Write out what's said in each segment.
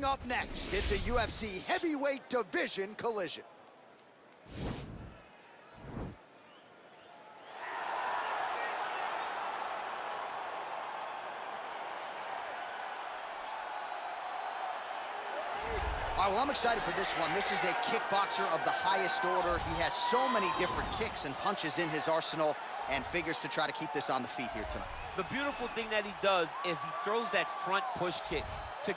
up next, it's a UFC heavyweight division collision. All right, well, I'm excited for this one. This is a kickboxer of the highest order. He has so many different kicks and punches in his arsenal and figures to try to keep this on the feet here tonight. The beautiful thing that he does is he throws that front push kick to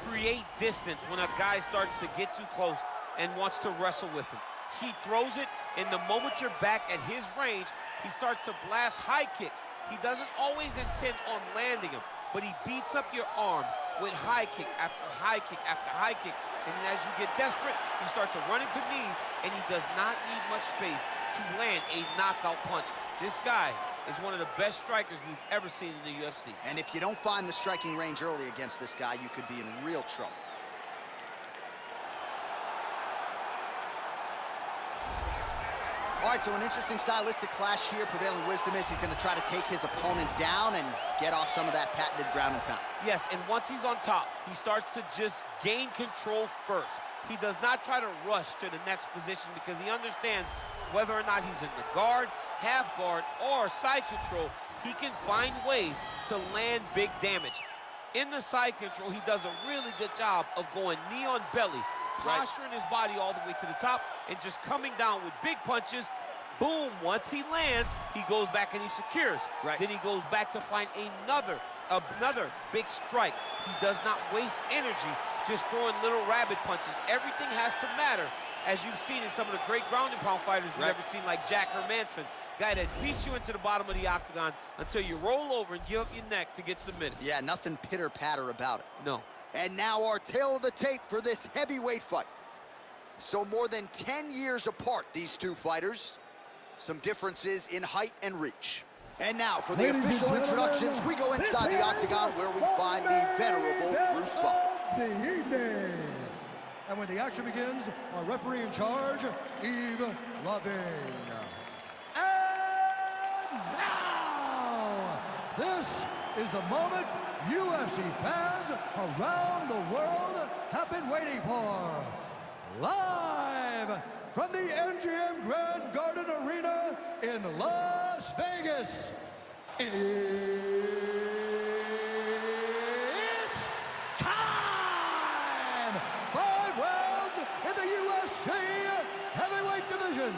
create distance when a guy starts to get too close and wants to wrestle with him. He throws it, and the moment you're back at his range, he starts to blast high kicks. He doesn't always intend on landing them, but he beats up your arms with high kick after high kick after high kick. And then as you get desperate, you start to run into knees, and he does not need much space to land a knockout punch. This guy is one of the best strikers we've ever seen in the UFC. And if you don't find the striking range early against this guy, you could be in real trouble. All right, so an interesting stylistic clash here. Prevailing wisdom is he's going to try to take his opponent down and get off some of that patented ground and pound. Yes, and once he's on top, he starts to just gain control first. He does not try to rush to the next position because he understands whether or not he's in the guard, half guard, or side control, he can find ways to land big damage. In the side control, he does a really good job of going knee on belly, posturing his body all the way to the top, and just coming down with big punches. Boom, once he lands, he goes back and he secures. Then he goes back to find another big strike. He does not waste energy just throwing little rabbit punches. Everything has to matter, as you've seen in some of the great ground and pound fighters we've ever seen, like Jack Hermanson, guy that beats you into the bottom of the octagon until you roll over and give up your neck to get submitted. Yeah, nothing pitter-patter about it. No. And now our tale of the tape for this heavyweight fight. So more than 10 years apart, these two fighters. Some differences in height and reach. And now for the official introductions, we go inside the octagon where we find the venerable Bruce Buffer. The evening. And when the action begins, our referee in charge, Yves Lavigne. And now, this is the moment UFC fans around the world have been waiting for. Live from the MGM Grand Garden Arena in Las Vegas, it's time! 5 rounds in the UFC heavyweight division.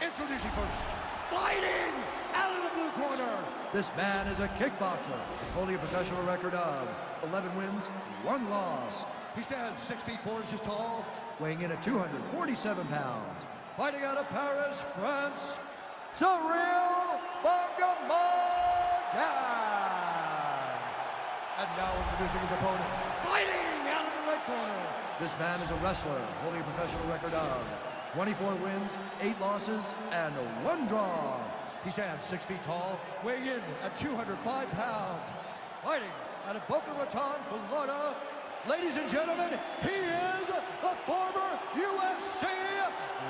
Introducing first, fighting out of the blue corner. This man is a kickboxer, holding a professional record of 11 wins, 1 loss. He stands 6 feet 4 inches tall, weighing in at 247 pounds. Fighting out of Paris, France, Ciryl. And now introducing his opponent, fighting out of the red corner. This man is a wrestler, holding a professional record of 24 wins, 8 losses, and 1 draw. He stands 6 feet tall, weighing in at 205 pounds. Fighting out of Boca Raton, Florida. Ladies and gentlemen, he is the former UFC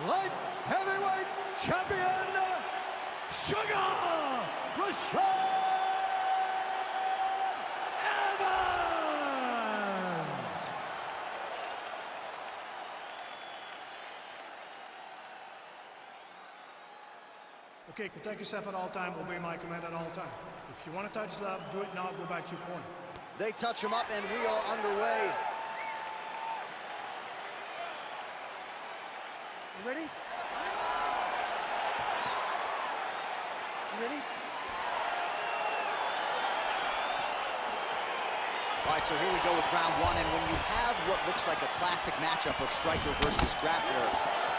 light heavyweight champion, Rashad. Okay, protect yourself at all time, obey my command at all time. If you want to touch left, do it now, go back to your corner. They touch him up and we are underway. You ready? You ready? All right, so here we go with round 1, and when you have what looks like a classic matchup of striker versus grappler,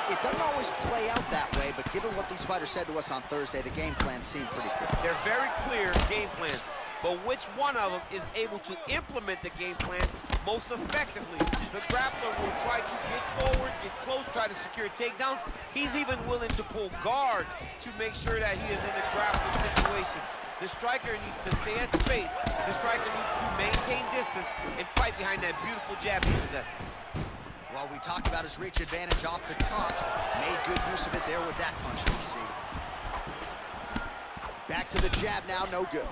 it doesn't always play out that way, but given what these fighters said to us on Thursday, the game plan seemed pretty clear. They're very clear game plans, but which one of them is able to implement the game plan most effectively? The grappler will try to get forward, get close, try to secure takedowns. He's even willing to pull guard to make sure that he is in a grappling situation. The striker needs to stay at space. The striker needs to maintain distance and fight behind that beautiful jab he possesses. Well, we talked about his reach advantage off the top. Made good use of it there with that punch, DC. Back to the jab now, no good.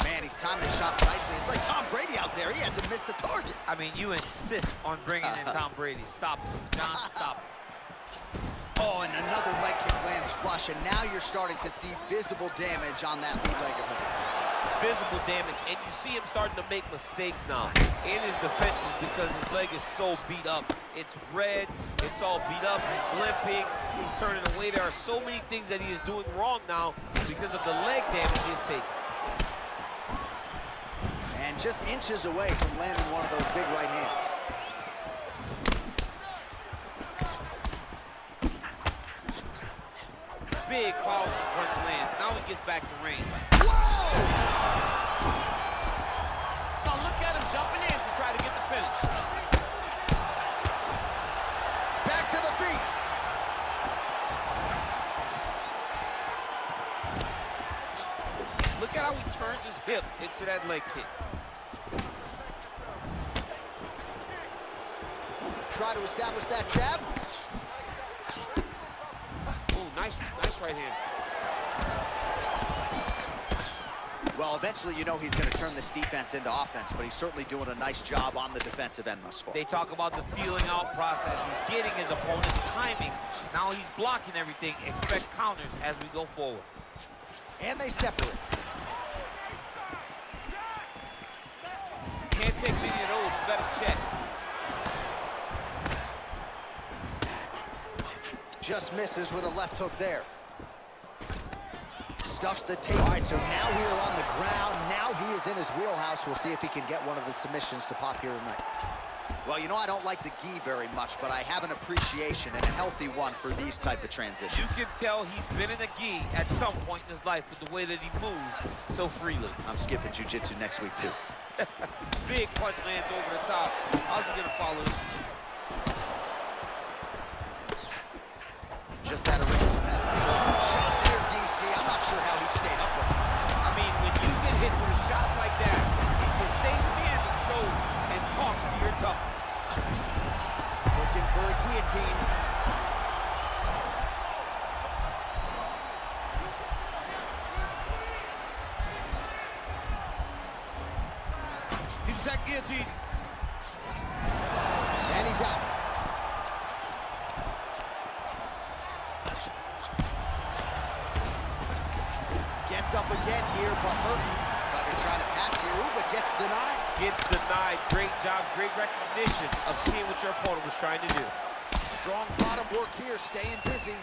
Man, he's timing his shots nicely. It's like Tom Brady out there. He hasn't missed the target. I mean, you insist on bringing in Tom Brady. Stop him, John, stop him. Oh, and another leg kick lands flush, and now you're starting to see visible damage on that lead leg of his. Visible damage, and you see him starting to make mistakes now in his defenses because his leg is so beat up. It's red, it's all beat up, he's limping, he's turning away. There are so many things that he is doing wrong now because of the leg damage he's taking. And just inches away from landing one of those big right hands. Big powerful punch lands. Now he gets back to range. Whoa! Now look at him jumping in to try to get the finish. Back to the feet. Look at how he turns his hip into that leg kick. Try to establish that jab. Nice right hand. Well, eventually, you know he's going to turn this defense into offense, but he's certainly doing a nice job on the defensive end thus far. They talk about the feeling out process. He's getting his opponent's timing. Now he's blocking everything. Expect counters as we go forward. And they separate. Can't take any of those. You better check. Just misses with a left hook there. Stuffs the tape. All right, so now we are on the ground. Now he is in his wheelhouse. We'll see if he can get one of his submissions to pop here tonight. Well, you know, I don't like the gi very much, but I have an appreciation and a healthy one for these type of transitions. You can tell he's been in a gi at some point in his life with the way that he moves so freely. I'm skipping jiu-jitsu next week, too. Big punch lands over the top. How's he going to follow this? Just had a ring with that. Huge shot there, DC. I'm not sure how he stayed up with it. I mean, when you get hit with a shot like that, if you stay standing, show and talk to your toughness. Looking for a guillotine. He's that guillotine. And he's out. Gets up again here, but hurting. Fighter trying to pass here, ooh, but gets denied. Gets denied. Great job, great recognition of seeing what your opponent was trying to do. Strong bottom work here, staying busy.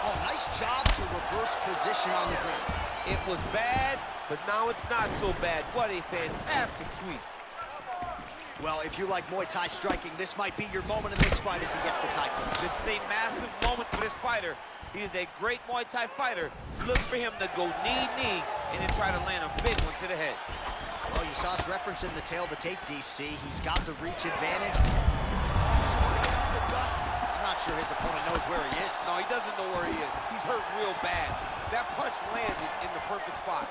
Oh, nice job to reverse position on the ground. It was bad, but now it's not so bad. What a fantastic sweep. Well, if you like Muay Thai striking, this might be your moment in this fight as he gets the taekwondo. This is a massive moment for this fighter. He is a great Muay Thai fighter. Look for him to go knee, and then try to land a big one to the head. Well, you saw us reference in the tail of the tape, DC. He's got the reach advantage. I'm not sure his opponent knows where he is. No, he doesn't know where he is. He's hurt real bad. That punch landed in the perfect spot.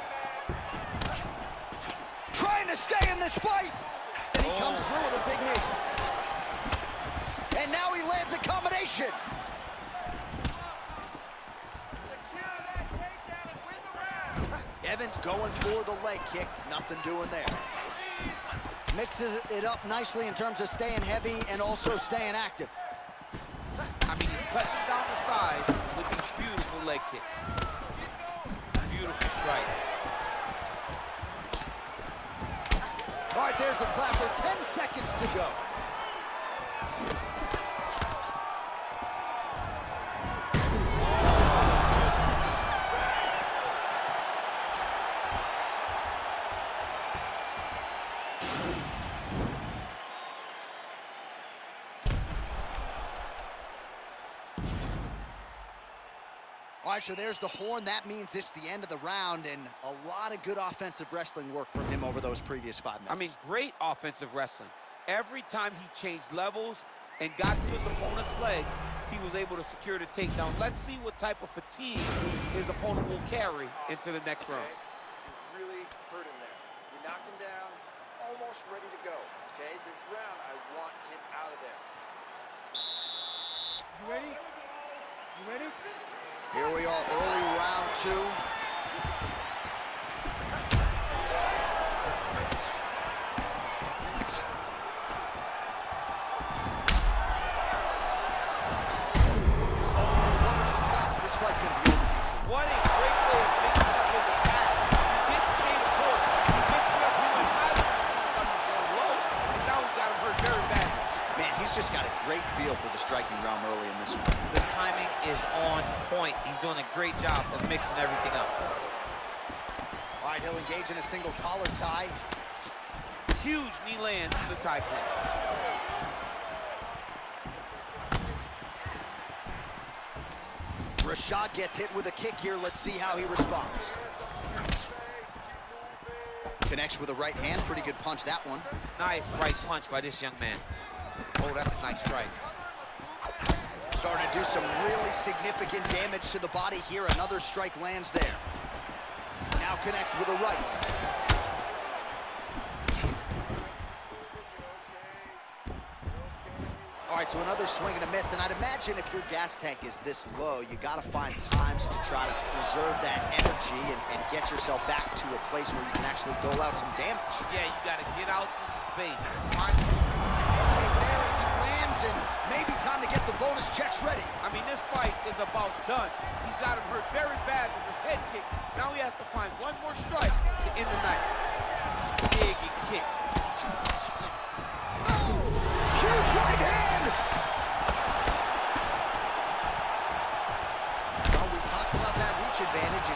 Trying to stay in this fight. And he comes through with a big knee. And now he lands a combination. Secure that takedown and win the round. Evans going for the leg kick. Nothing doing there. Mixes it up nicely in terms of staying heavy and also staying active. I mean, he's cutting down the sides with these beautiful leg kicks. Beautiful strike. All right, there's the clapper. 10 seconds to go. All right, so there's the horn. That means it's the end of the round, and a lot of good offensive wrestling work from him over those previous 5 minutes. I mean, great offensive wrestling. Every time he changed levels and got to his opponent's legs, he was able to secure the takedown. Let's see what type of fatigue his opponent will carry into the next round. You really hurt him there. You knocked him down. He's almost ready to go. Okay, this round, I want him out of there. You ready? You ready? Here we are, early round 2. This fight's gonna be over decent. What a great way of mixing up his attack. He didn't stay the court. He mixed it up. He went high, got him going low, and now he's got him hurt very badly. Man, he's just got a great feel for the striking realm early in this one. The timing is on point. He's doing a great job of mixing everything up. All right, he'll engage in a single collar tie. Huge knee lands to the tie clinch. Rashad gets hit with a kick here. Let's see how he responds. Connects with a right hand. Pretty good punch, that one. Nice right punch by this young man. Oh, that's a nice strike. Starting to do some really significant damage to the body here. Another strike lands there. Now connects with a right. All right, so another swing and a miss, and I'd imagine if your gas tank is this low, you gotta find times to try to preserve that energy and get yourself back to a place where you can actually dole out some damage. Yeah, you got to get out to space. Right there as he lands, and maybe time to get the bonus checks ready. I mean, this fight is about done. He's got him hurt very bad with his head kick. Now he has to find one more strike to end the night. Big kick. Huge right hand! Well, we talked about that reach advantage.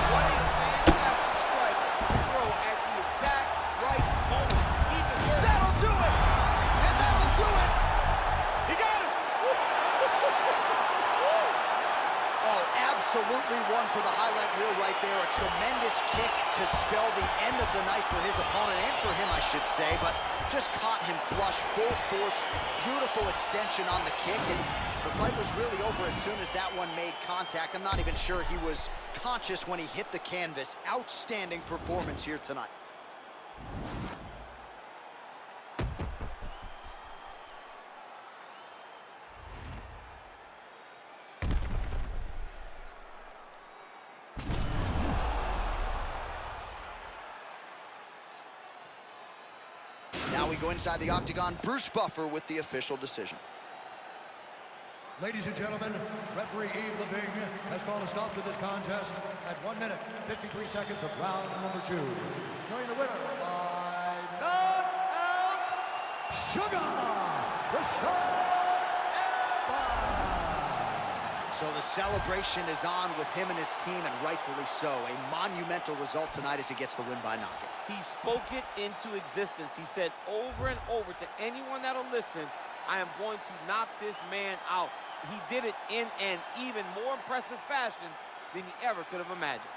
What a fantastic strike to throw at the exact right moment. Even worse. That'll do it! And that'll do it! He got him! Oh, absolutely one for the highlight reel right there. A tremendous kick to spell the end of the night for his opponent, and for him, I should say, but just caught him flush, full force, beautiful extension on the kick, and the fight was really over as soon as that one made contact. I'm not even sure he was conscious when he hit the canvas. Outstanding performance here tonight. Now we go inside the octagon. Bruce Buffer with the official decision. Ladies and gentlemen, referee Yves Leving has called a stop to this contest at 1 minute, 53 seconds of round number 2. Going the winner by knockout, Rashad. So the celebration is on with him and his team, and rightfully so. A monumental result tonight as he gets the win by knockout. He spoke it into existence. He said over and over to anyone that'll listen, I am going to knock this man out. He did it in an even more impressive fashion than he ever could have imagined.